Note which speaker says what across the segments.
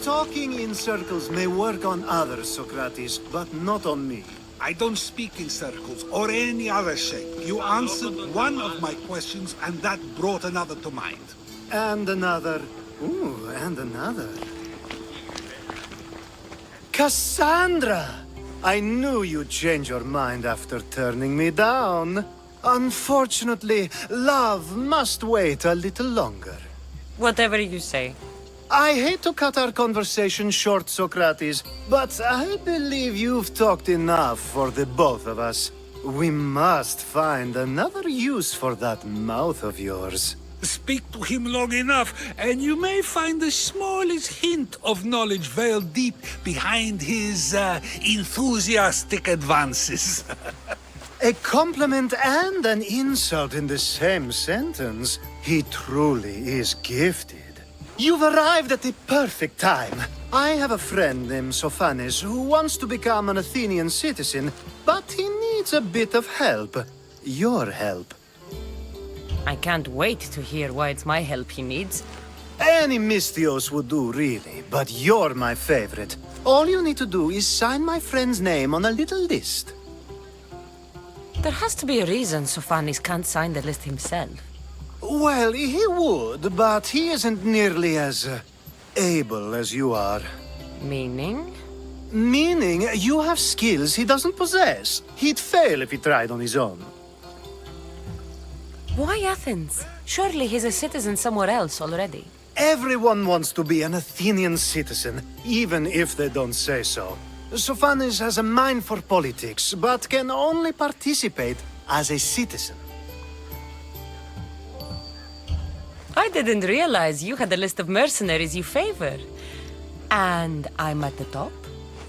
Speaker 1: Talking in circles may work on others, Socrates, but not on me.
Speaker 2: I don't speak in circles or any other shape. You answered one of my questions, and that brought another to mind.
Speaker 1: And another. Ooh, and another. Cassandra! I knew you'd change your mind after turning me down. Unfortunately, love must wait a little longer.
Speaker 3: Whatever you say.
Speaker 1: I hate to cut our conversation short, Socrates, but I believe you've talked enough for the both of us. We must find another use for that mouth of yours.
Speaker 2: Speak to him long enough, and you may find the smallest hint of knowledge veiled deep behind his enthusiastic advances.
Speaker 1: A compliment and an insult in the same sentence. He truly is gifted. You've arrived at the perfect time. I have a friend named Sophanes who wants to become an Athenian citizen, but he needs a bit of help. Your help.
Speaker 3: I can't wait to hear why it's my help he needs.
Speaker 1: Any Mystios would do, really, but you're my favorite. All you need to do is sign my friend's name on a little list.
Speaker 3: There has to be a reason Sophanes can't sign the list himself.
Speaker 1: Well, he would, but he isn't nearly as able as you are.
Speaker 3: Meaning?
Speaker 1: Meaning, you have skills he doesn't possess. He'd fail if he tried on his own.
Speaker 3: Why Athens? Surely he's a citizen somewhere else already.
Speaker 1: Everyone wants to be an Athenian citizen, even if they don't say so. Sophanes has a mind for politics, but can only participate as a citizen.
Speaker 3: I didn't realize you had a list of mercenaries you favor. And I'm at the top?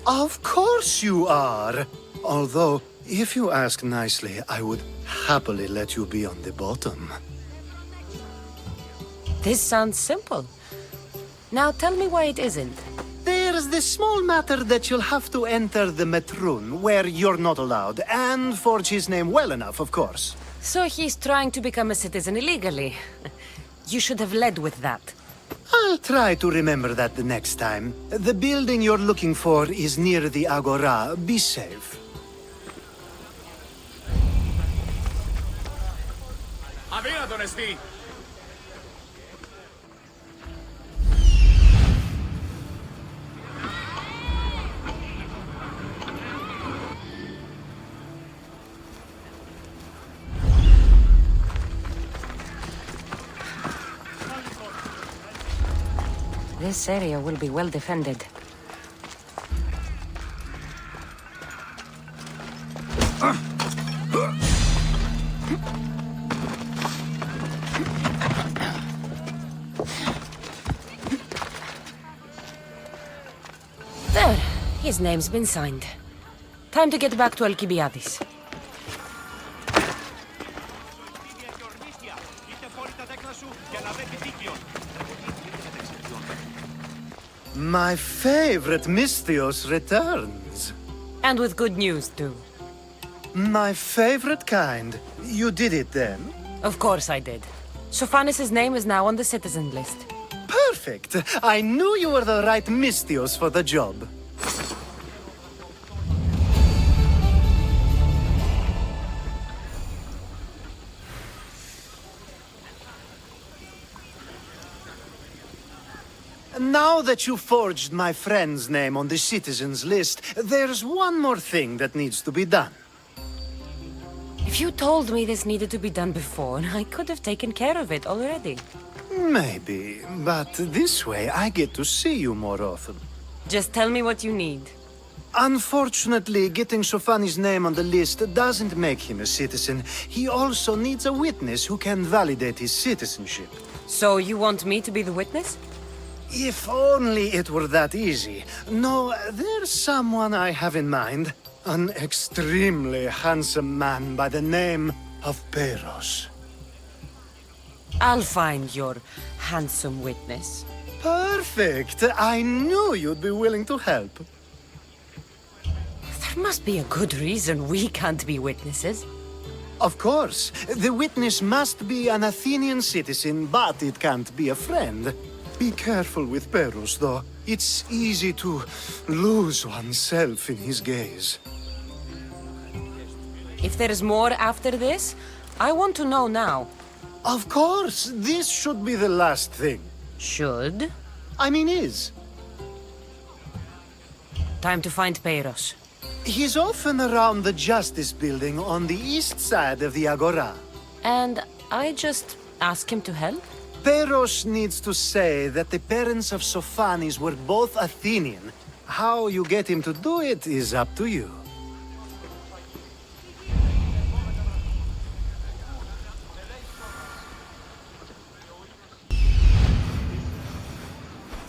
Speaker 1: Of course you are! Although, if you ask nicely, I would happily let you be on the bottom.
Speaker 3: This sounds simple. Now tell me why it isn't.
Speaker 1: There's the small matter that you'll have to enter the Metroon, where you're not allowed, and forge his name well enough, of course.
Speaker 3: So he's trying to become a citizen illegally. You should have led with that.
Speaker 1: I'll try to remember that the next time. The building you're looking for is near the Agora. Be safe.
Speaker 4: Αδύνατον εστί!
Speaker 3: This area will be well defended. There, his name's been signed. Time to get back to Alcibiades.
Speaker 1: My favorite Mystios returns.
Speaker 3: And with good news, too.
Speaker 1: My favorite kind. You did it then?
Speaker 3: Of course I did. Sophanes' name is now on the citizen list.
Speaker 1: Perfect! I knew you were the right Mystios for the job. Now that you forged my friend's name on the citizens list, there's one more thing that needs to be done.
Speaker 3: If you told me this needed to be done before, I could have taken care of it already.
Speaker 1: Maybe, but this way I get to see you more often.
Speaker 3: Just tell me what you need.
Speaker 1: Unfortunately, getting Sophanes' name on the list doesn't make him a citizen. He also needs a witness who can validate his citizenship.
Speaker 3: So you want me to be the witness?
Speaker 1: If only it were that easy. No, there's someone I have in mind. An extremely handsome man by the name of Peros.
Speaker 3: I'll find your handsome witness.
Speaker 1: Perfect! I knew you'd be willing to help.
Speaker 3: There must be a good reason we can't be witnesses.
Speaker 1: Of course. The witness must be an Athenian citizen, but it can't be a friend. Be careful with Perus, though. It's easy to lose oneself in his gaze.
Speaker 3: If there is more after this, I want to know now.
Speaker 1: Of course, this should be the last thing.
Speaker 3: Should?
Speaker 1: I mean, is.
Speaker 3: Time to find Peiros.
Speaker 1: He's often around the Justice Building on the east side of the Agora.
Speaker 3: And I just ask him to help?
Speaker 1: Peros needs to say that the parents of Sophanis were both Athenian. How you get him to do it is up to you.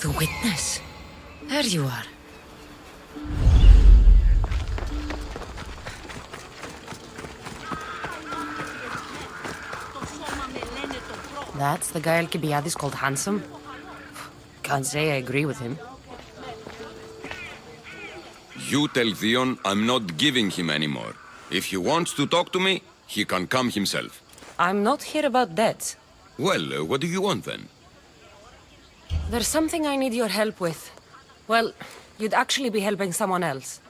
Speaker 3: The witness. There you are. That's the guy Alcibiades called handsome? Can't say I agree with him.
Speaker 5: You tell Theon I'm not giving him anymore. If he wants to talk to me, he can come himself.
Speaker 3: I'm not here about debts.
Speaker 5: Well, what do you want then?
Speaker 3: There's something I need your help with. Well, you'd actually be helping someone else.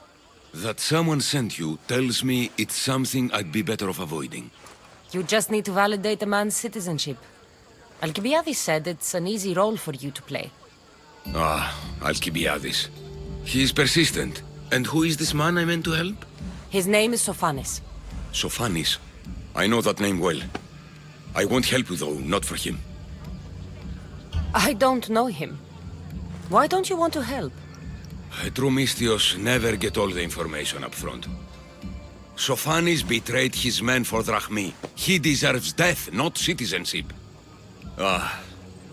Speaker 5: That someone sent you tells me it's something I'd be better off avoiding.
Speaker 3: You just need to validate a man's citizenship. Alcibiades said it's an easy role for you to play.
Speaker 5: Ah, Alcibiades. He's persistent. And who is this man I meant to help?
Speaker 3: His name is Sophanis.
Speaker 5: Sophanis. I know that name well. I won't help you though, not for him.
Speaker 3: I don't know him. Why don't you want to help?
Speaker 5: True Mystios never get all the information up front. Sophanis betrayed his men for Drachmi. He deserves death, not citizenship. Ah,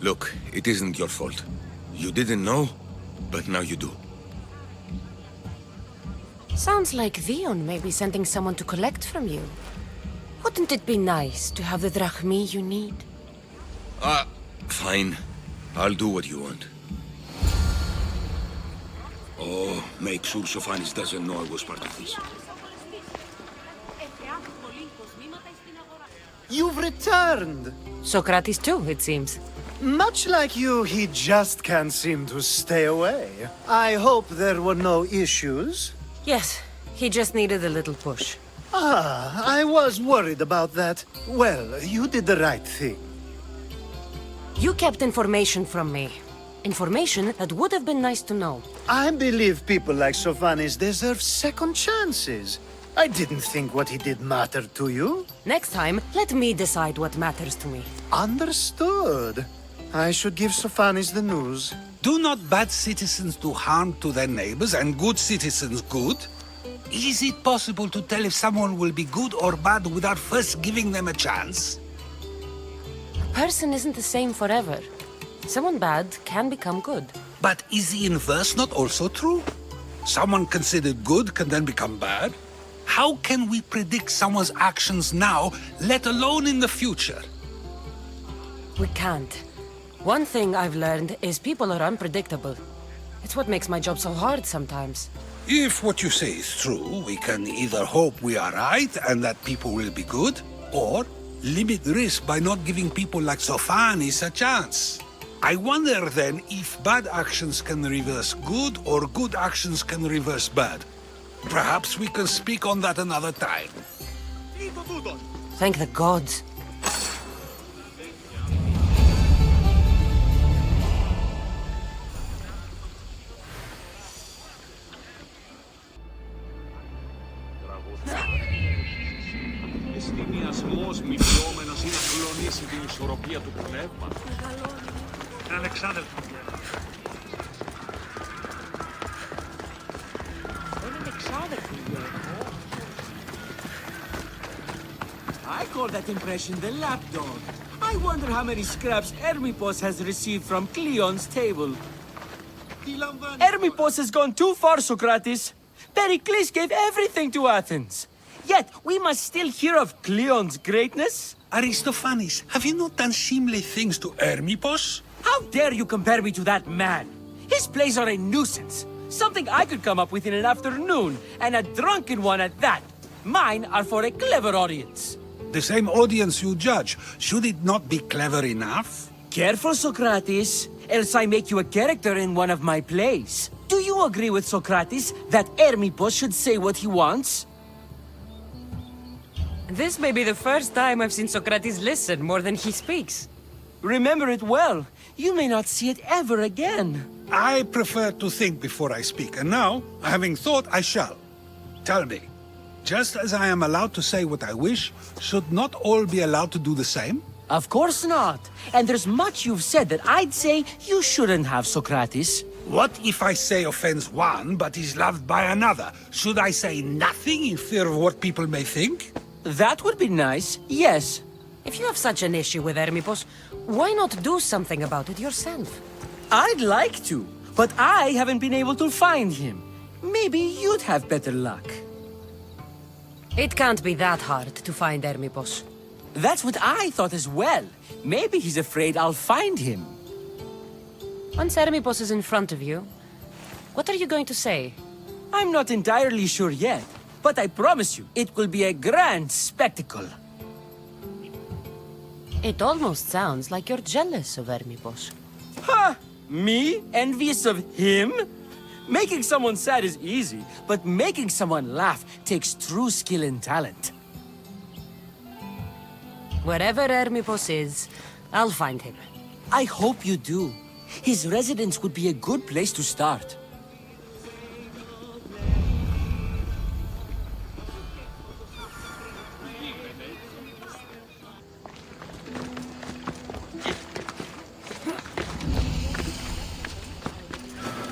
Speaker 5: look, it isn't your fault. You didn't know, but now you do.
Speaker 3: Sounds like Theon may be sending someone to collect from you. Wouldn't it be nice to have the drachmi you need?
Speaker 5: Fine. I'll do what you want. Oh, make sure Sophanis doesn't know I was part of this.
Speaker 1: You've returned!
Speaker 3: Socrates too, it seems.
Speaker 1: Much like you, he just can't seem to stay away. I hope there were no issues.
Speaker 3: Yes, he just needed a little push.
Speaker 1: Ah, I was worried about that. Well, you did the right thing.
Speaker 3: You kept information from me. Information that would have been nice to know.
Speaker 1: I believe people like Sophanis deserve second chances. I didn't think what he did mattered to you.
Speaker 3: Next time, let me decide what matters to me.
Speaker 1: Understood. I should give Sophanis the news.
Speaker 2: Do not bad citizens do harm to their neighbors and good citizens good? Is it possible to tell if someone will be good or bad without first giving them a chance?
Speaker 3: A person isn't the same forever. Someone bad can become good.
Speaker 2: But is the inverse not also true? Someone considered good can then become bad? How can we predict someone's actions now, let alone in the future?
Speaker 3: We can't. One thing I've learned is people are unpredictable. It's what makes my job so hard sometimes.
Speaker 2: If what you say is true, we can either hope we are right and that people will be good, or limit risk by not giving people like Sophanis a chance. I wonder then if bad actions can reverse good or good actions can reverse bad. Perhaps we can speak on that another time.
Speaker 3: Thank the gods.
Speaker 4: Εστιμιασμός μηδιόμενος είναι να κλονίσει την ισορροπία του πνεύματος.
Speaker 2: Αλεξάνδρου.
Speaker 6: I call that impression the lapdog. I wonder how many scraps Hermippos has received from Cleon's table. Hermippos has gone too far, Socrates. Pericles gave everything to Athens. Yet we must still hear of Cleon's greatness.
Speaker 2: Aristophanes, have you not done seemly things to Hermippos?
Speaker 6: How dare you compare me to that man? His plays are a nuisance. Something I could come up with in an afternoon, and a drunken one at that. Mine are for a clever audience.
Speaker 2: The same audience you judge, should it not be clever enough?
Speaker 6: Careful, Socrates, else I make you a character in one of my plays. Do you agree with Socrates that Hermippos should say what he wants?
Speaker 3: This may be the first time I've seen Socrates listen more than he speaks.
Speaker 6: Remember it well. You may not see it ever again.
Speaker 2: I prefer to think before I speak, and now, having thought, I shall. Tell me, just as I am allowed to say what I wish, should not all be allowed to do the same?
Speaker 6: Of course not. And there's much you've said that I'd say you shouldn't have, Socrates.
Speaker 2: What if I say offends one, but is loved by another? Should I say nothing in fear of what people may think?
Speaker 6: That would be nice, yes.
Speaker 3: If you have such an issue with Hermippos, why not do something about it yourself?
Speaker 6: I'd like to, but I haven't been able to find him. Maybe you'd have better luck.
Speaker 3: It can't be that hard to find Hermippos.
Speaker 6: That's what I thought as well. Maybe he's afraid I'll find him.
Speaker 3: Once Hermippos is in front of you, what are you going to say?
Speaker 6: I'm not entirely sure yet, but I promise you, it will be a grand spectacle.
Speaker 3: It almost sounds like you're jealous of Hermippos.
Speaker 6: Ha! Me? Envious of him? Making someone sad is easy, but making someone laugh takes true skill and talent.
Speaker 3: Wherever Hermippos is, I'll find him.
Speaker 6: I hope you do. His residence would be a good place to start.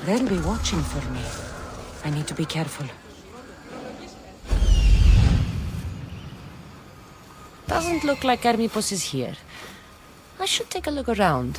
Speaker 3: They'll be watching for me. I need to be careful. Doesn't look like Hermippos is here. I should take a look around.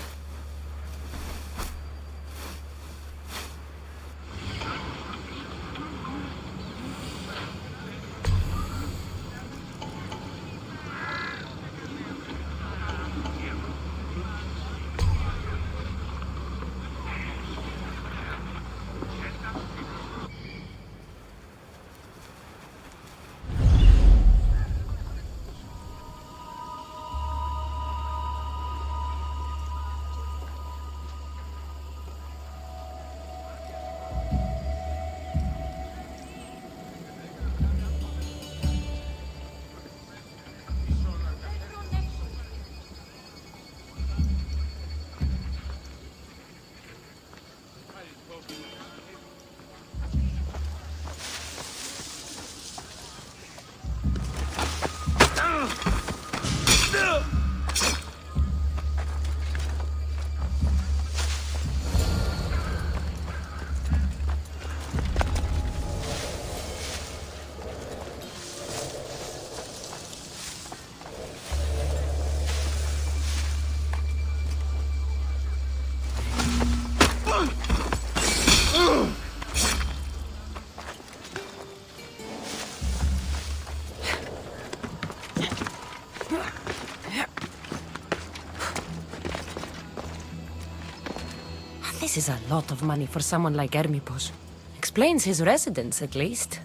Speaker 3: This is a lot of money for someone like Hermippos. Explains his residence, at least.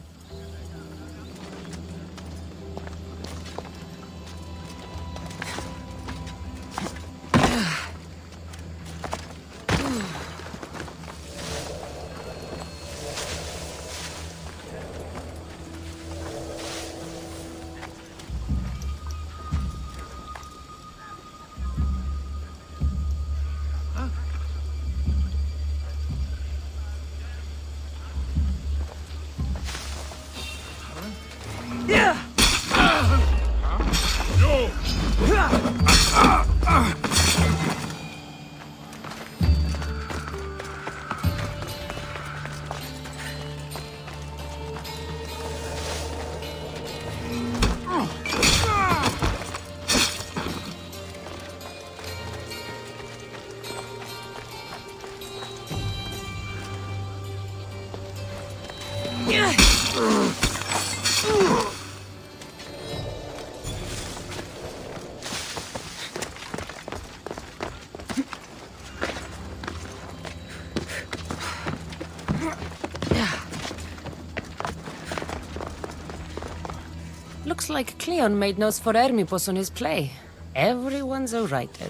Speaker 3: Looks like Cleon made notes for Hermippos on his play. Everyone's a writer.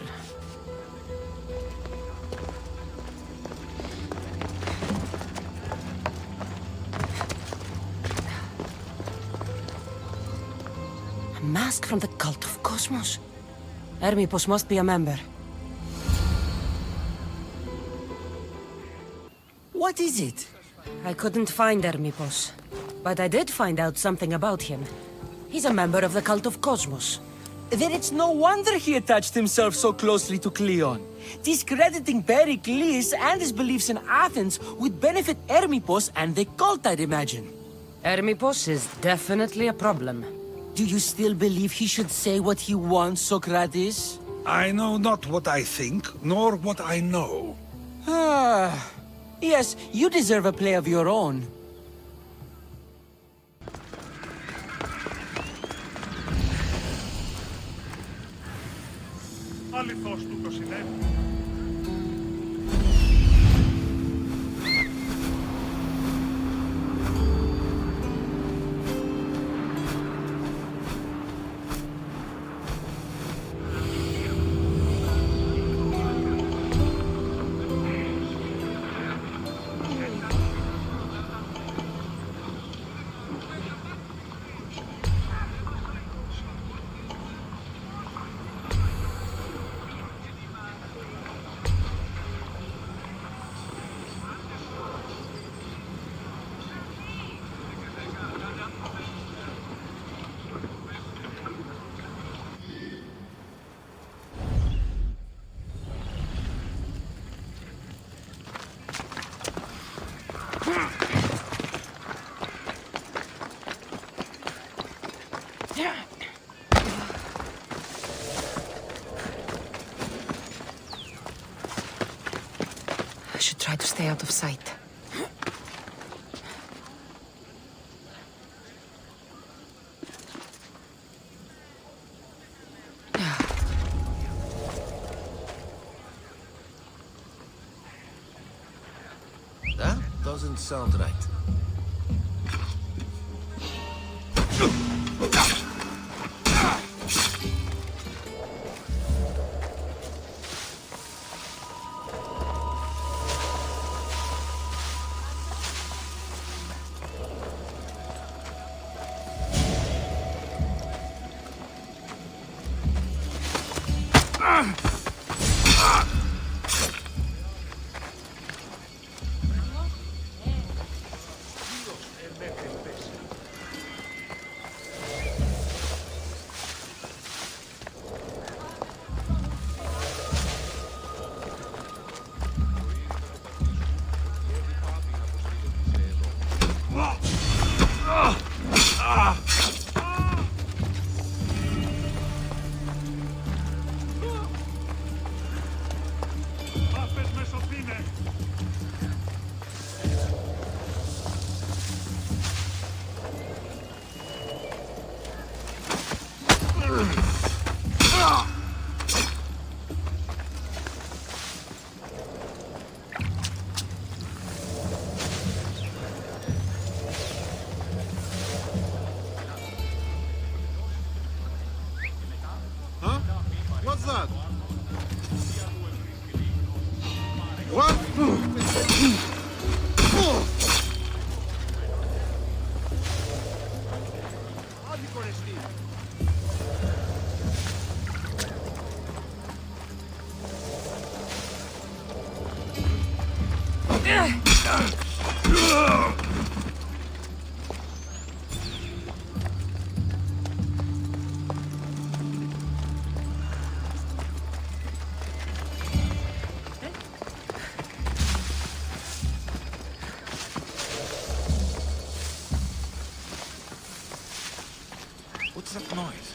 Speaker 3: mask from the cult of Cosmos. Hermipos must be a member.
Speaker 6: What is it?
Speaker 3: I couldn't find Hermipos, but I did find out something about him. He's a member of the cult of Cosmos.
Speaker 6: Then it's no wonder he attached himself so closely to Cleon. Discrediting Pericles and his beliefs in Athens would benefit Hermipos and the cult, I'd imagine.
Speaker 3: Hermipos is definitely a problem.
Speaker 6: Do you still believe he should say what he wants, Socrates?
Speaker 2: I know not what I think, nor what I know.
Speaker 6: Ah, yes, you deserve a play of your own.
Speaker 7: Αληθώς τούτο συνέβη.
Speaker 3: I should try to stay out of sight.
Speaker 8: That doesn't sound right.
Speaker 7: Άφες με σωθήνε.
Speaker 8: Huh? What's that? What?
Speaker 7: Άδικο ρε εσύ.
Speaker 8: What's that noise?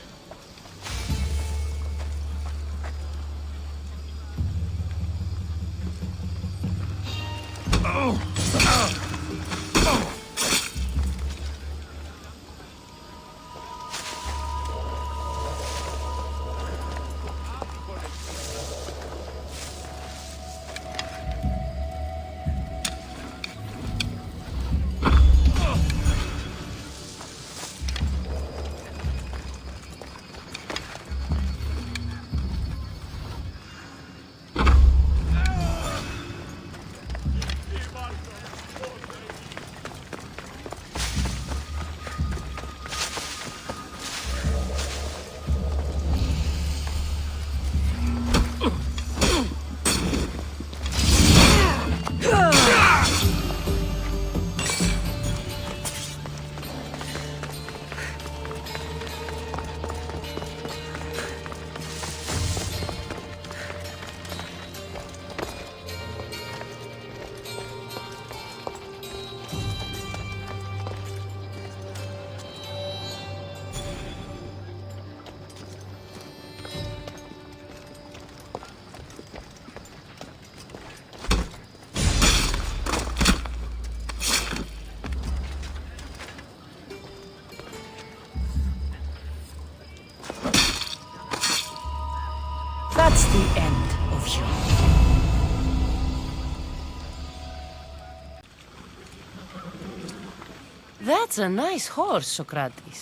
Speaker 3: That's a nice horse, Socrates.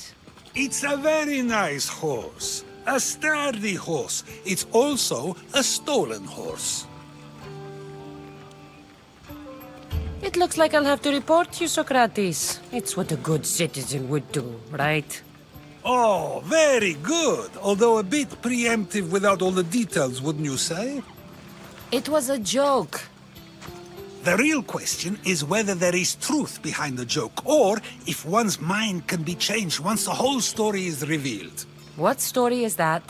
Speaker 2: It's a very nice horse. A sturdy horse. It's also a stolen horse.
Speaker 3: It looks like I'll have to report you, Socrates. It's what a good citizen would do, right?
Speaker 2: Oh, very good. Although a bit preemptive without all the details, wouldn't you say?
Speaker 3: It was a joke.
Speaker 2: The real question is whether there is truth behind the joke, or if one's mind can be changed once the whole story is revealed.
Speaker 3: What story is that?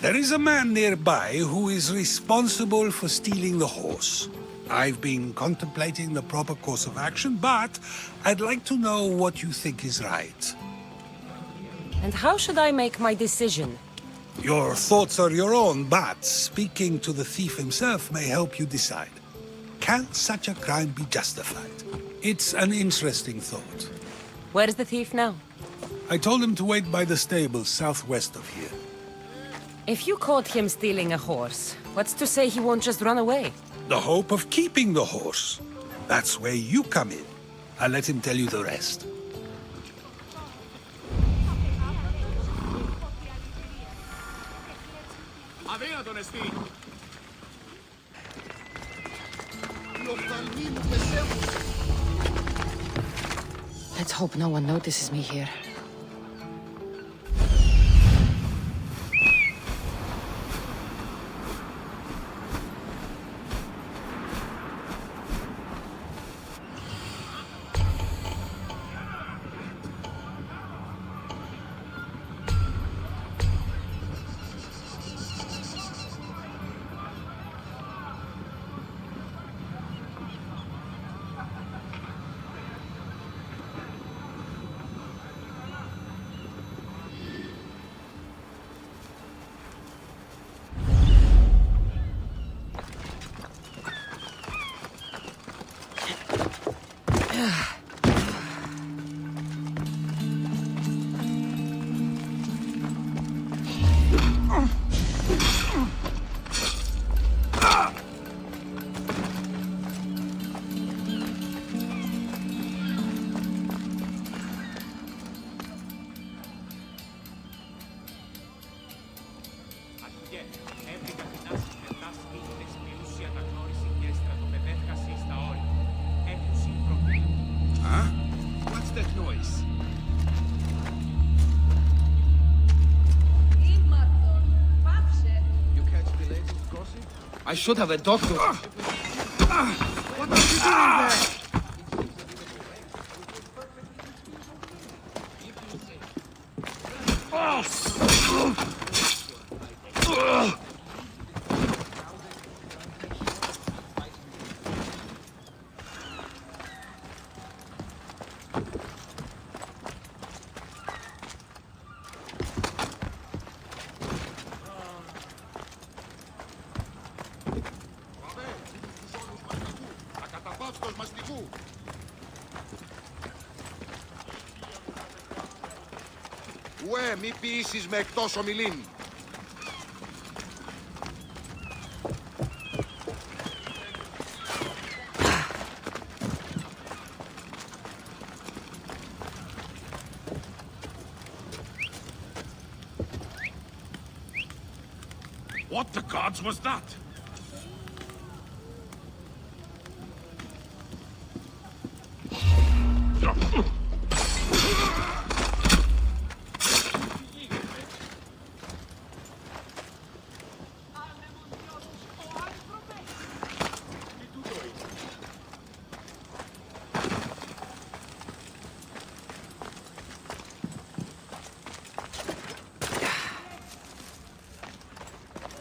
Speaker 2: There is a man nearby who is responsible for stealing the horse. I've been contemplating the proper course of action, but I'd like to know what you think is right.
Speaker 3: And how should I make my decision?
Speaker 2: Your thoughts are your own, but speaking to the thief himself may help you decide. Can such a crime be justified? It's an interesting thought.
Speaker 3: Where is the thief now?
Speaker 2: I told him to wait by the stables southwest of here.
Speaker 3: If you caught him stealing a horse, what's to say he won't just run away?
Speaker 2: The hope of keeping the horse. That's where you come in. I'll let him tell you the rest.
Speaker 4: Αδύνατον εστί.
Speaker 3: Let's hope no one notices me here.
Speaker 4: Έβρικα την άσχη μετάσχη της πλούσια αναγνώριση και στρατοπεδεύτηκα στα όρια. Έκουση πρώτη.
Speaker 8: Huh? What's that noise? You catch the ladies crossing?
Speaker 9: I should have a doctor.
Speaker 8: What are you doing there? Ακαταπαύστος μαστιγού. Ουέ, μη ποιήσεις με εκτός ομιλήν.
Speaker 4: What the gods was that?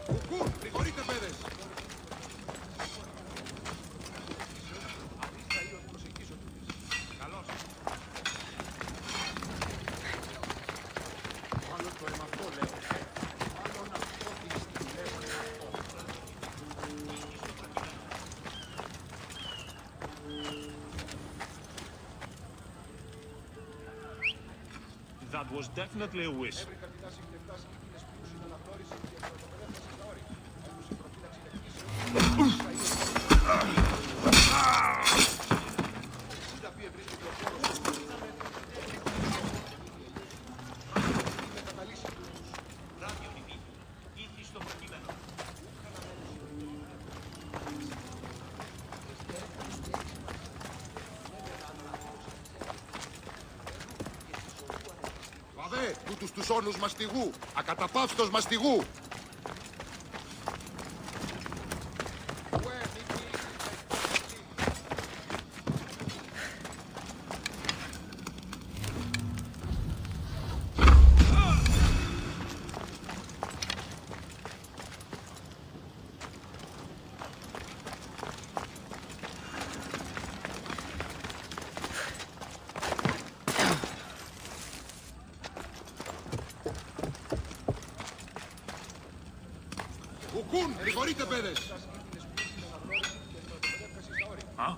Speaker 8: Κουκού, προχωρείτε παιδες.
Speaker 4: That was definitely a wish.
Speaker 8: αυτούς τους όνους μαστιγού. Ακαταπαύστος μαστιγού. Ουκούν, συγχωρείτε παιδες.
Speaker 7: Huh?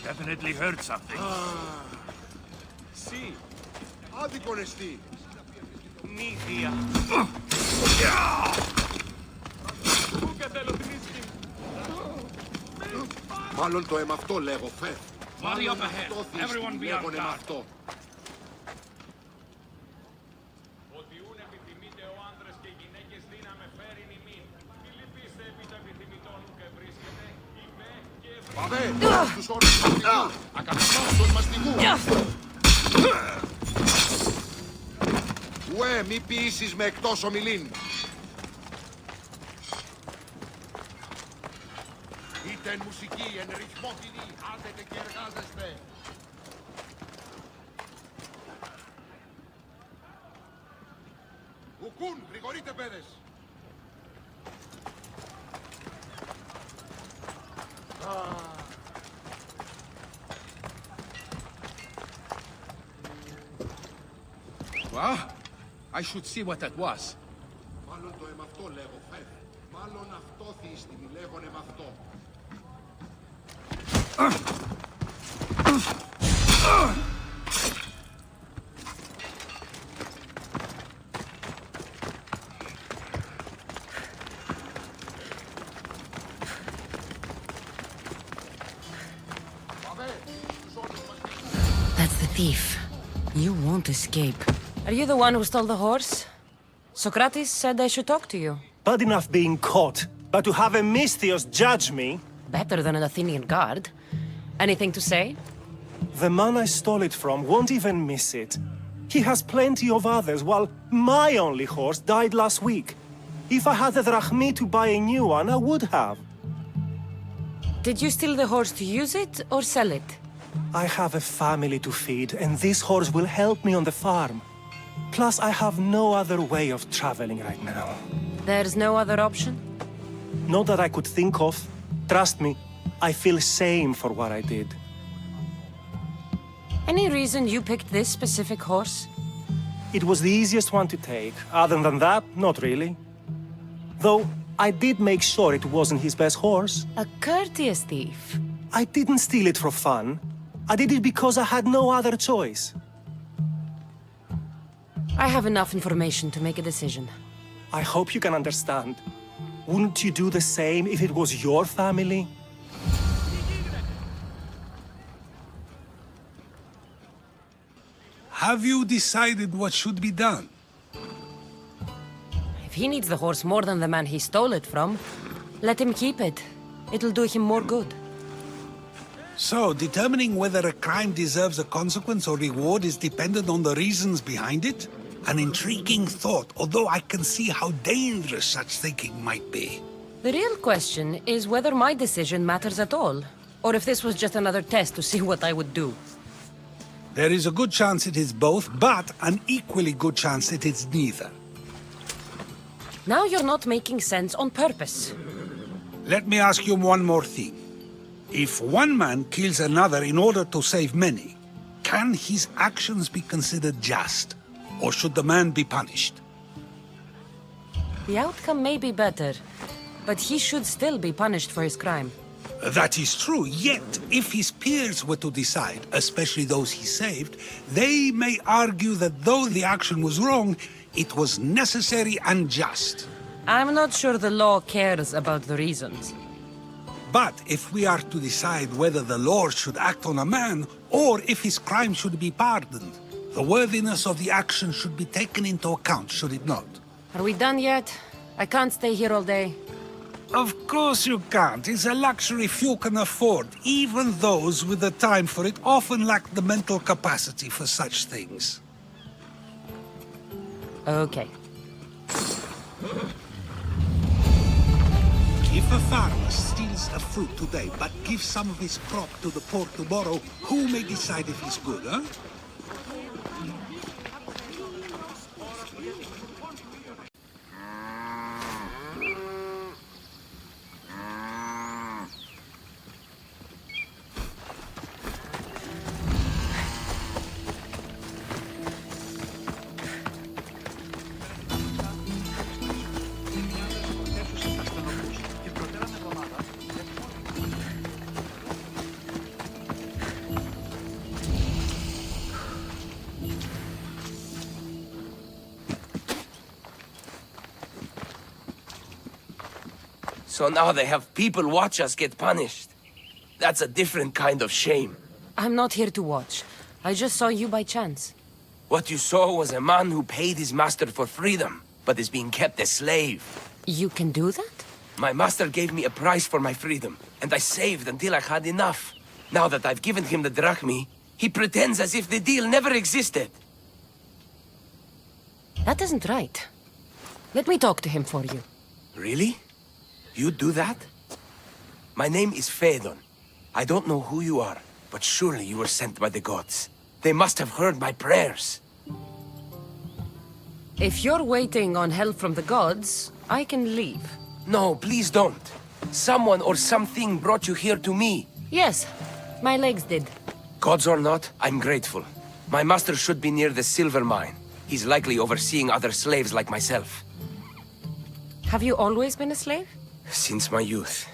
Speaker 7: Definitely heard something.
Speaker 4: Sí,
Speaker 8: Άδικον εστί.
Speaker 4: ni día. Πού και θέλω την ίσχυ.
Speaker 8: Μάλλον το εμαυτό λέγω, φε.
Speaker 7: Body
Speaker 8: Μάλλον
Speaker 7: up ahead.
Speaker 8: αυτό
Speaker 7: Everyone be on
Speaker 8: λέγον
Speaker 7: guard.
Speaker 8: εμαυτό.
Speaker 4: Ότι ούν επιθυμείτε ο άντρες και οι γυναίκες δύναμε φέρειν ημίν. Μη λυπήστε επί το επιθυμητόν ου και βρίσκεται. Υπέ και
Speaker 8: Παβέ, τους όνους μαστιγού. Ακαταπαύστος μαστιγού. Ουέ, μη ποιήσεις με εκτός ομιλήν. Είτε εν μουσική, εν ρυθμό ποινή, άντετε και εργάζεστε. Ουκούν, γρηγορείτε παιδες.
Speaker 7: Well, I should see what that was.
Speaker 8: Μάλλον το εμαυτό λέγω, φε. Μάλλον αυτό θύστην, λέγον εμαυτό.
Speaker 3: That's the thief. You won't escape. Are you the one who stole the horse? Socrates said I should talk to you.
Speaker 9: Bad enough being caught, but to have a Misthios judge me?
Speaker 3: Better than an Athenian guard. Anything to say?
Speaker 9: The man I stole it from won't even miss it. He has plenty of others, while my only horse died last week. If I had the drachmi to buy a new one, I would have.
Speaker 3: Did you steal the horse to use it or sell it?
Speaker 9: I have a family to feed, and this horse will help me on the farm. Plus, I have no other way of traveling right now.
Speaker 3: There's no other option?
Speaker 9: Not that I could think of. Trust me, I feel shame for what I did.
Speaker 3: Any reason you picked this specific horse?
Speaker 9: It was the easiest one to take. Other than that, not really. Though, I did make sure it wasn't his best horse.
Speaker 3: A courteous thief.
Speaker 9: I didn't steal it for fun. I did it because I had no other choice.
Speaker 3: I have enough information to make a decision.
Speaker 9: I hope you can understand. Wouldn't you do the same if it was your family?
Speaker 2: Have you decided what should be done?
Speaker 3: If he needs the horse more than the man he stole it from, let him keep it. It'll do him more good.
Speaker 2: So, determining whether a crime deserves a consequence or reward is dependent on the reasons behind it? An intriguing thought, although I can see how dangerous such thinking might be.
Speaker 3: The real question is whether my decision matters at all, or if this was just another test to see what I would do.
Speaker 2: There is a good chance it is both, but an equally good chance it is neither.
Speaker 3: Now you're not making sense on purpose.
Speaker 2: Let me ask you one more thing. If one man kills another in order to save many, can his actions be considered just? Or should the man be punished?
Speaker 3: The outcome may be better, but he should still be punished for his crime.
Speaker 2: That is true, yet if his peers were to decide, especially those he saved, they may argue that though the action was wrong, it was necessary and just.
Speaker 3: I'm not sure the law cares about the reasons.
Speaker 2: But if we are to decide whether the law should act on a man, or if his crime should be pardoned, the worthiness of the action should be taken into account, should it not?
Speaker 3: Are we done yet? I can't stay here all day.
Speaker 2: Of course you can't. It's a luxury few can afford. Even those with the time for it often lack the mental capacity for such things.
Speaker 3: Okay.
Speaker 2: If a farmer steals a fruit today but gives some of his crop to the poor tomorrow, who may decide if he's good, huh?
Speaker 6: So now they have people watch us get punished. That's a different kind of shame.
Speaker 3: I'm not here to watch. I just saw you by chance.
Speaker 6: What you saw was a man who paid his master for freedom, but is being kept a slave.
Speaker 3: You can do that?
Speaker 6: My master gave me a price for my freedom, and I saved until I had enough. Now that I've given him the drachmi, he pretends as if the deal never existed.
Speaker 3: That isn't right. Let me talk to him for you.
Speaker 6: Really? You do that? My name is Phaedon. I don't know who you are, but surely you were sent by the gods. They must have heard my prayers.
Speaker 3: If you're waiting on help from the gods, I can leave.
Speaker 6: No, please don't. Someone or something brought you here to me.
Speaker 3: Yes, my legs did.
Speaker 6: Gods or not, I'm grateful. My master should be near the silver mine. He's likely overseeing other slaves like myself.
Speaker 3: Have you always been a slave?
Speaker 6: Since my youth.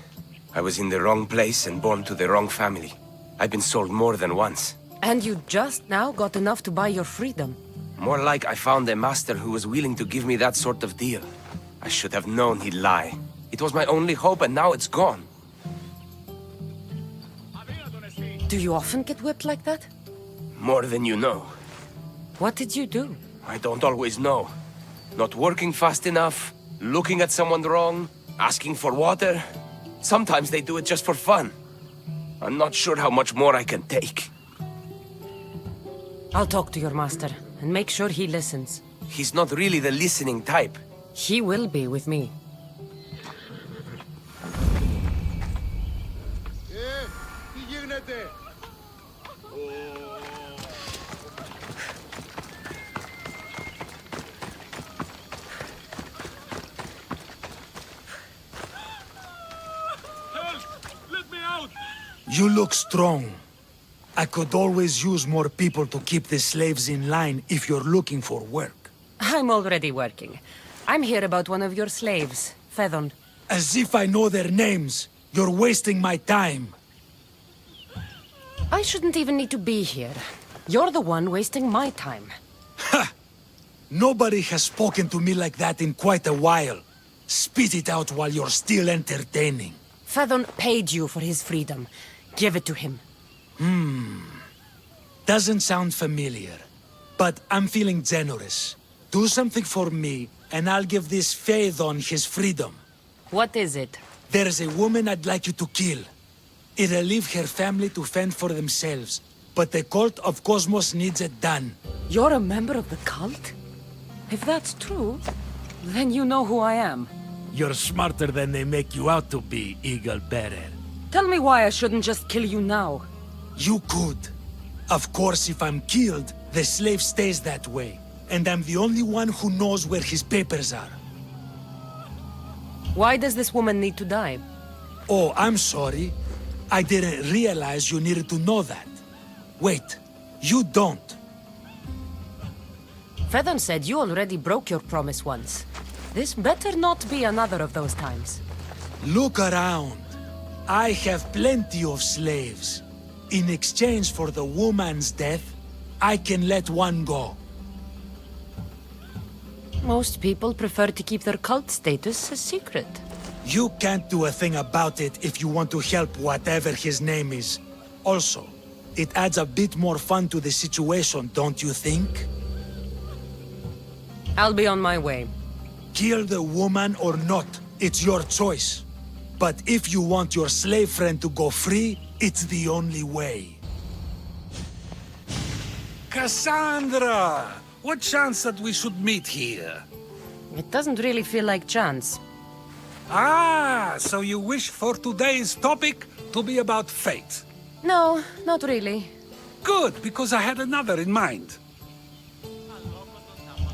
Speaker 6: I was in the wrong place and born to the wrong family. I've been sold more than once.
Speaker 3: And you just now got enough to buy your freedom.
Speaker 6: More like I found a master who was willing to give me that sort of deal. I should have known he'd lie. It was my only hope and now it's gone.
Speaker 3: Do you often get whipped like that?
Speaker 6: More than you know.
Speaker 3: What did you do?
Speaker 6: I don't always know. Not working fast enough, looking at someone wrong, asking for water. Sometimes they do it just for fun. I'm not sure how much more I can take.
Speaker 3: I'll talk to your master and make sure he listens.
Speaker 6: He's not really the listening type.
Speaker 3: He will be with me.
Speaker 8: Τι γίνεται?
Speaker 10: You look strong. I could always use more people to keep the slaves in line if you're looking for work.
Speaker 3: I'm already working. I'm here about one of your slaves, Phaedon.
Speaker 10: As if I know their names. You're wasting my time.
Speaker 3: I shouldn't even need to be here. You're the one wasting my time.
Speaker 10: Ha! Nobody has spoken to me like that in quite a while. Spit it out while you're still entertaining.
Speaker 3: Phaedon paid you for his freedom. Give it to him.
Speaker 10: Doesn't sound familiar. But I'm feeling generous. Do something for me, and I'll give this Phaedon his freedom.
Speaker 3: What is it?
Speaker 10: There's a woman I'd like you to kill. It'll leave her family to fend for themselves. But the cult of Cosmos needs it done.
Speaker 3: You're a member of the cult? If that's true, then you know who I am.
Speaker 10: You're smarter than they make you out to be, Eagle Bearer.
Speaker 3: Tell me why I shouldn't just kill you now.
Speaker 10: You could. Of course, if I'm killed, the slave stays that way. And I'm the only one who knows where his papers are.
Speaker 3: Why does this woman need to die?
Speaker 10: Oh, I'm sorry. I didn't realize you needed to know that. Wait, you don't.
Speaker 3: Phaedon said you already broke your promise once. This better not be another of those times.
Speaker 10: Look around. I have plenty of slaves. In exchange for the woman's death, I can let one go.
Speaker 3: Most people prefer to keep their cult status a secret.
Speaker 10: You can't do a thing about it if you want to help whatever his name is. Also, it adds a bit more fun to the situation, don't you think?
Speaker 3: I'll be on my way.
Speaker 10: Kill the woman or not, it's your choice. But if you want your slave friend to go free, it's the only way.
Speaker 2: Cassandra! What chance that we should meet here?
Speaker 3: It doesn't really feel like chance.
Speaker 2: Ah, so you wish for today's topic to be about fate.
Speaker 3: No, not really.
Speaker 2: Good, because I had another in mind.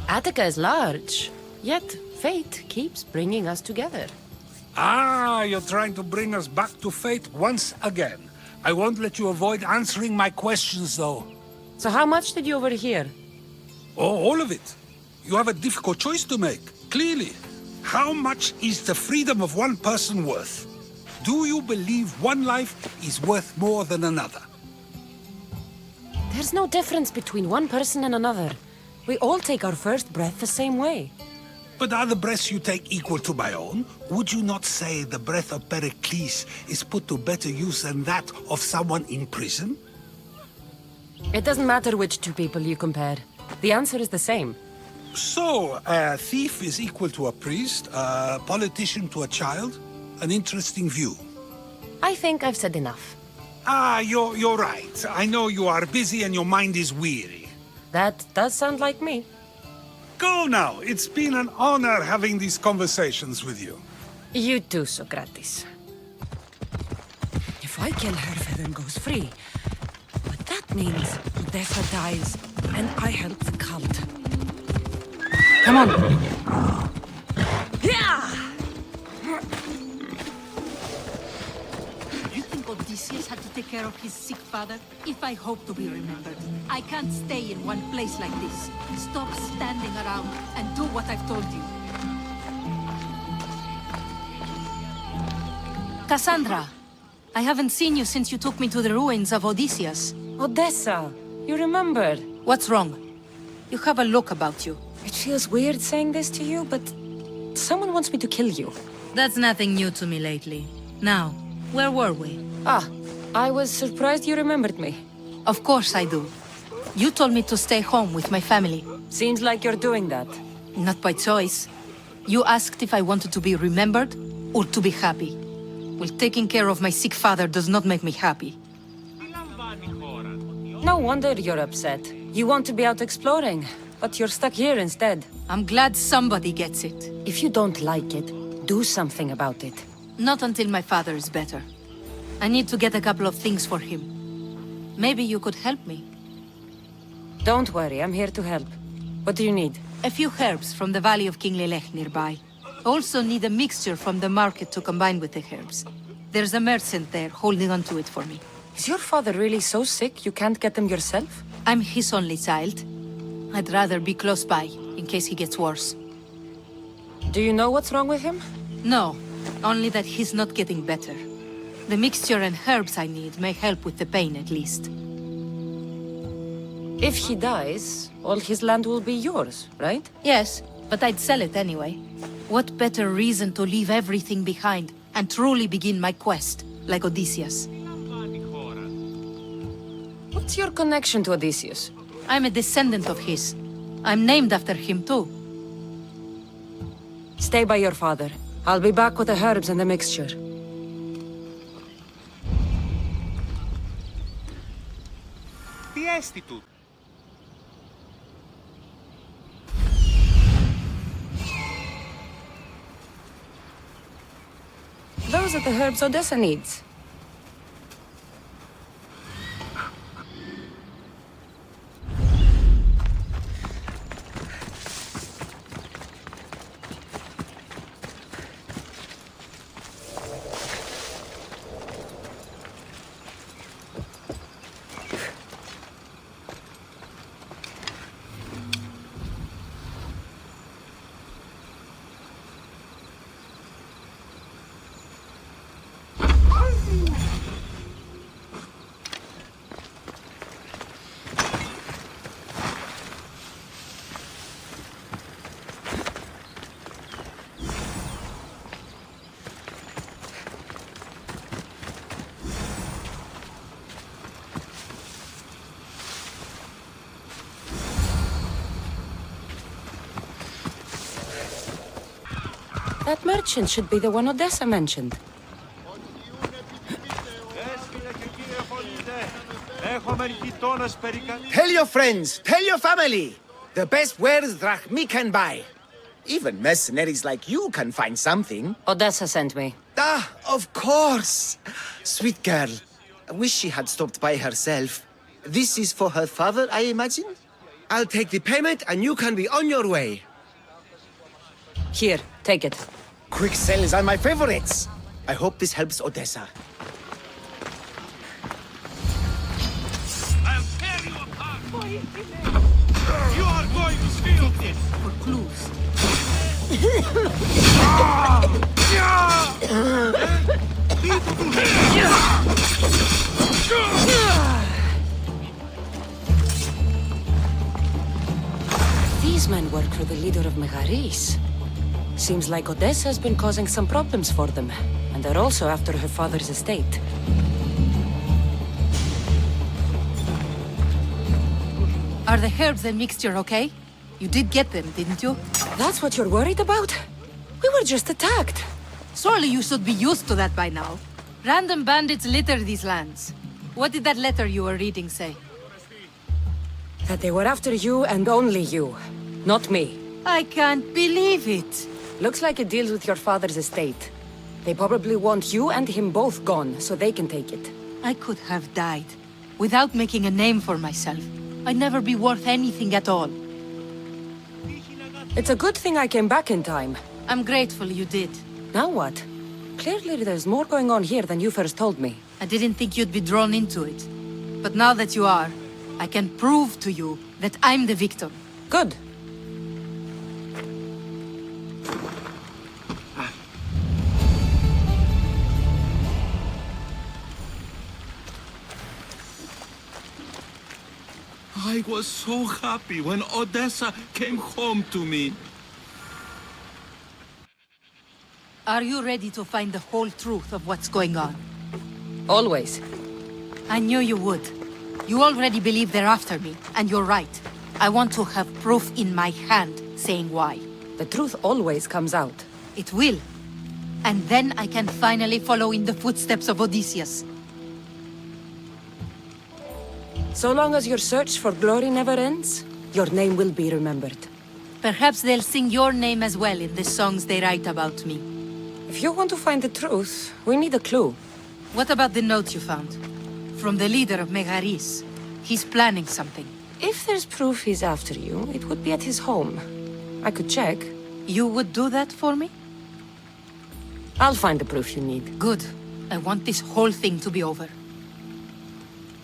Speaker 3: Attika is large, yet fate keeps bringing us together.
Speaker 2: Ah, you're trying to bring us back to fate once again. I won't let you avoid answering my questions, though.
Speaker 3: So how much did you overhear?
Speaker 2: Oh, all of it. You have a difficult choice to make, clearly. How much is the freedom of one person worth? Do you believe one life is worth more than another?
Speaker 3: There's no difference between one person and another. We all take our first breath the same way.
Speaker 2: But are the breaths you take equal to my own? Would you not say the breath of Pericles is put to better use than that of someone in prison?
Speaker 3: It doesn't matter which two people you compare. The answer is the same.
Speaker 2: So, a thief is equal to a priest, a politician to a child? An interesting view.
Speaker 3: I think I've said enough.
Speaker 2: Ah, you're right. I know you are busy and your mind is weary.
Speaker 3: That does sound like me.
Speaker 2: Go now. It's been an honor having these conversations with you.
Speaker 3: You too, Socrates. If I kill her, Fedon goes free. But that means Odessa dies, and I help the cult. Come on. Yeah!
Speaker 11: You think Odysseus had to take care of his sick father? If I hope to be remembered, I can't stay in one place like this. Stop standing around and do what I've told you. Cassandra, I haven't seen you since you took me to the ruins of Odysseus.
Speaker 3: Odessa, you remembered.
Speaker 11: What's wrong? You have a look about you.
Speaker 3: It feels weird saying this to you, but someone wants me to kill you.
Speaker 11: That's nothing new to me lately. Now, where were we?
Speaker 3: Ah, I was surprised you remembered me.
Speaker 11: Of course I do. You told me to stay home with my family.
Speaker 3: Seems like you're doing that.
Speaker 11: Not by choice. You asked if I wanted to be remembered or to be happy. Well, taking care of my sick father does not make me happy.
Speaker 3: No wonder you're upset. You want to be out exploring, but you're stuck here instead.
Speaker 11: I'm glad somebody gets it.
Speaker 3: If you don't like it, do something about it.
Speaker 11: Not until my father is better. I need to get a couple of things for him. Maybe you could help me.
Speaker 3: Don't worry, I'm here to help. What do you need?
Speaker 11: A few herbs from the valley of King Lelech nearby. Also need a mixture from the market to combine with the herbs. There's a merchant there holding on to it for me.
Speaker 3: Is your father really so sick you can't get them yourself?
Speaker 11: I'm his only child. I'd rather be close by, in case he gets worse.
Speaker 3: Do you know what's wrong with him?
Speaker 11: No, only that he's not getting better. The mixture and herbs I need may help with the pain at least.
Speaker 3: If he dies, all his land will be yours, right?
Speaker 11: Yes, but I'd sell it anyway. What better reason to leave everything behind and truly begin my quest, like Odysseus?
Speaker 3: What's your connection to Odysseus?
Speaker 11: I'm a descendant of his. I'm named after him too.
Speaker 3: Stay by your father. I'll be back with the herbs and the mixture.
Speaker 4: Τι έστι του.
Speaker 3: Those are the herbs Odessa needs. That merchant should be the one Odessa mentioned.
Speaker 1: Tell your friends, tell your family.
Speaker 12: The best wares drachmi can buy. Even mercenaries like you can find something.
Speaker 3: Odessa sent me.
Speaker 12: Ah, of course. Sweet girl. I wish she had stopped by herself. This is for her father, I imagine? I'll take the payment and you can be on your way.
Speaker 3: Here, take it.
Speaker 12: Quick sales are my favorites. I hope this helps Odessa.
Speaker 7: I'll tear you apart! You are going to feel this!
Speaker 11: For clues.
Speaker 3: These men work for the leader of Megaris. Seems like Odessa has been causing some problems for them, and they're also after her father's estate.
Speaker 11: Are the herbs and mixture okay? You did get them, didn't you?
Speaker 3: That's what you're worried about? We were just attacked.
Speaker 11: Surely you should be used to that by now. Random bandits litter these lands. What did that letter you were reading say?
Speaker 3: That they were after you and only you, not me.
Speaker 11: I can't believe it.
Speaker 3: Looks like it deals with your father's estate. They probably want you and him both gone, so they can take it.
Speaker 11: I could have died without making a name for myself. I'd never be worth anything at all.
Speaker 3: It's a good thing I came back in time.
Speaker 11: I'm grateful you did.
Speaker 3: Now what? Clearly there's more going on here than you first told me.
Speaker 11: I didn't think you'd be drawn into it. But now that you are, I can prove to you that I'm the victim.
Speaker 3: Good.
Speaker 7: I was so happy when Odessa came home to me.
Speaker 11: Are you ready to find the whole truth of what's going on?
Speaker 3: Always.
Speaker 11: I knew you would. You already believe they're after me, and you're right. I want to have proof in my hand saying why.
Speaker 3: The truth always comes out.
Speaker 11: It will. And then I can finally follow in the footsteps of Odysseus.
Speaker 3: So long as your search for glory never ends, your name will be remembered.
Speaker 11: Perhaps they'll sing your name as well in the songs they write about me.
Speaker 3: If you want to find the truth, we need a clue.
Speaker 11: What about the note you found? From the leader of Megaris. He's planning something.
Speaker 3: If there's proof he's after you, it would be at his home. I could check.
Speaker 11: You would do that for me?
Speaker 3: I'll find the proof you need.
Speaker 11: Good. I want this whole thing to be over.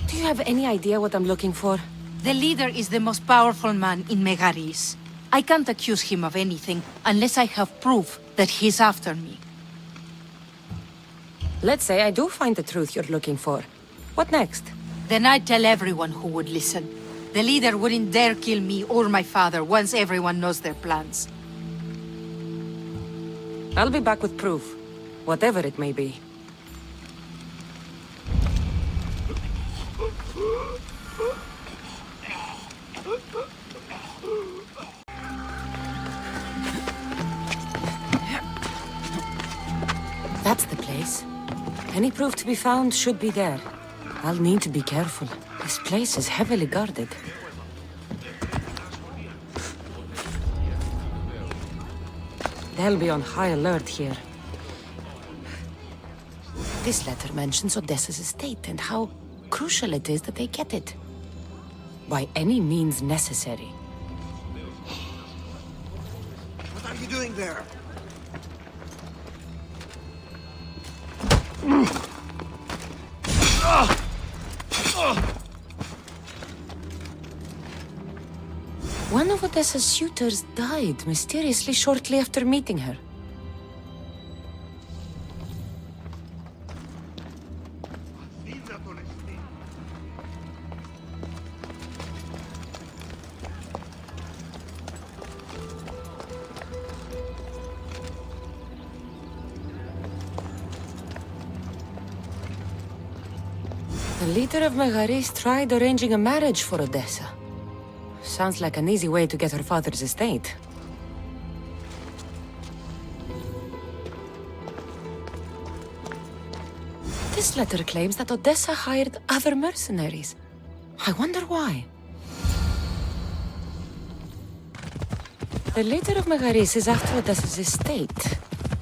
Speaker 3: Do you have any idea what I'm looking for?
Speaker 11: The leader is the most powerful man in Megaris. I can't accuse him of anything unless I have proof that he's after me.
Speaker 3: Let's say I do find the truth you're looking for. What next?
Speaker 11: Then I'd tell everyone who would listen. The leader wouldn't dare kill me or my father once everyone knows their plans.
Speaker 3: I'll be back with proof, whatever it may be. That's the place. Any proof to be found should be there. I'll need to be careful. This place is heavily guarded. They'll be on high alert here. This letter mentions Odessa's estate and how crucial it is that they get it. By any means necessary.
Speaker 12: What are you doing there?
Speaker 3: One of Odessa's suitors died mysteriously shortly after meeting her. The leader of Megaris tried arranging a marriage for Odessa. Sounds like an easy way to get her father's estate. This letter claims that Odessa hired other mercenaries. I wonder why. The leader of Megaris is after Odessa's estate.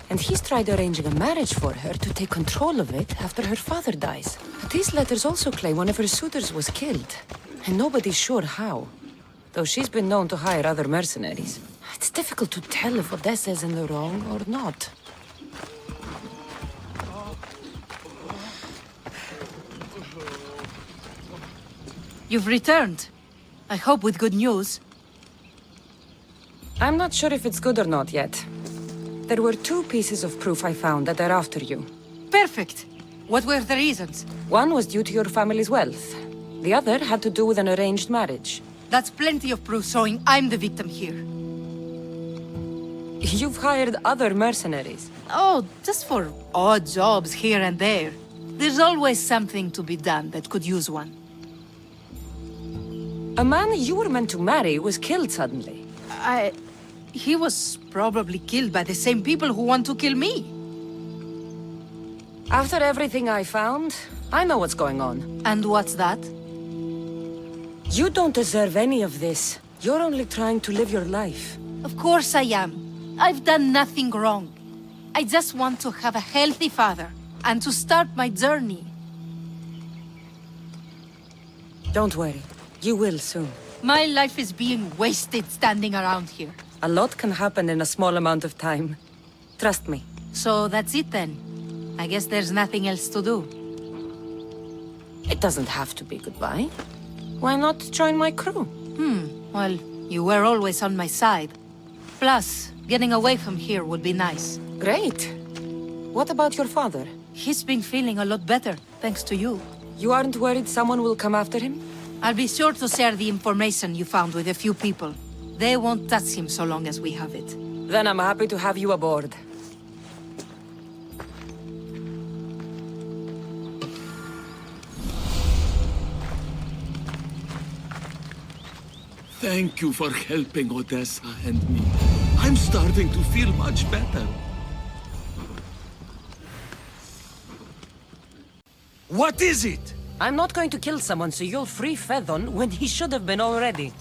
Speaker 3: And he's tried arranging a marriage for her to take control of it after her father dies. But these letters also claim one of her suitors was killed. And nobody's sure how. Though she's been known to hire other mercenaries. It's difficult to tell if Odessa is in the wrong or not.
Speaker 11: You've returned. I hope with good news.
Speaker 3: I'm not sure if it's good or not yet. There were 2 pieces of proof I found that are after you.
Speaker 11: Perfect. What were the reasons?
Speaker 3: One was due to your family's wealth. The other had to do with an arranged marriage.
Speaker 11: That's plenty of proof showing I'm the victim here.
Speaker 3: You've hired other mercenaries.
Speaker 11: Oh, just for odd jobs here and there. There's always something to be done that could use one.
Speaker 3: A man you were meant to marry was killed suddenly.
Speaker 11: He was probably killed by the same people who want to kill me.
Speaker 3: After everything I found, I know what's going on.
Speaker 11: And what's that?
Speaker 3: You don't deserve any of this. You're only trying to live your life.
Speaker 11: Of course I am. I've done nothing wrong. I just want to have a healthy father, and to start my journey.
Speaker 3: Don't worry. You will soon.
Speaker 11: My life is being wasted standing around here.
Speaker 3: A lot can happen in a small amount of time. Trust me.
Speaker 11: So that's it then. I guess there's nothing else to do.
Speaker 3: It doesn't have to be goodbye. Why not join my crew?
Speaker 11: Well, you were always on my side. Plus, getting away from here would be nice.
Speaker 3: Great. What about your father?
Speaker 11: He's been feeling a lot better, thanks to you.
Speaker 3: You aren't worried someone will come after him?
Speaker 11: I'll be sure to share the information you found with a few people. They won't touch him so long as we have it.
Speaker 3: Then I'm happy to have you aboard.
Speaker 7: Thank you for helping Odessa and me. I'm starting to feel much better.
Speaker 10: What is it?
Speaker 3: I'm not going to kill someone so you'll free Fedon when he should have been already.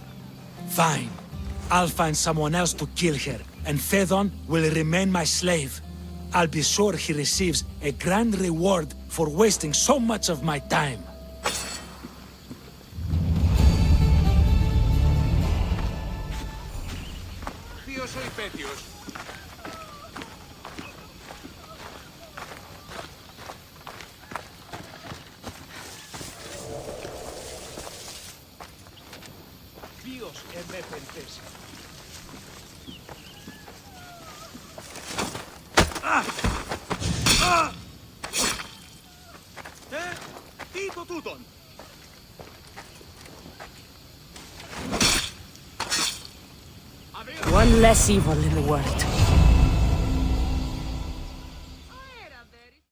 Speaker 10: Fine. I'll find someone else to kill her, and Fedon will remain my slave. I'll be sure he receives a grand reward for wasting so much of my time.
Speaker 3: One less evil in the world.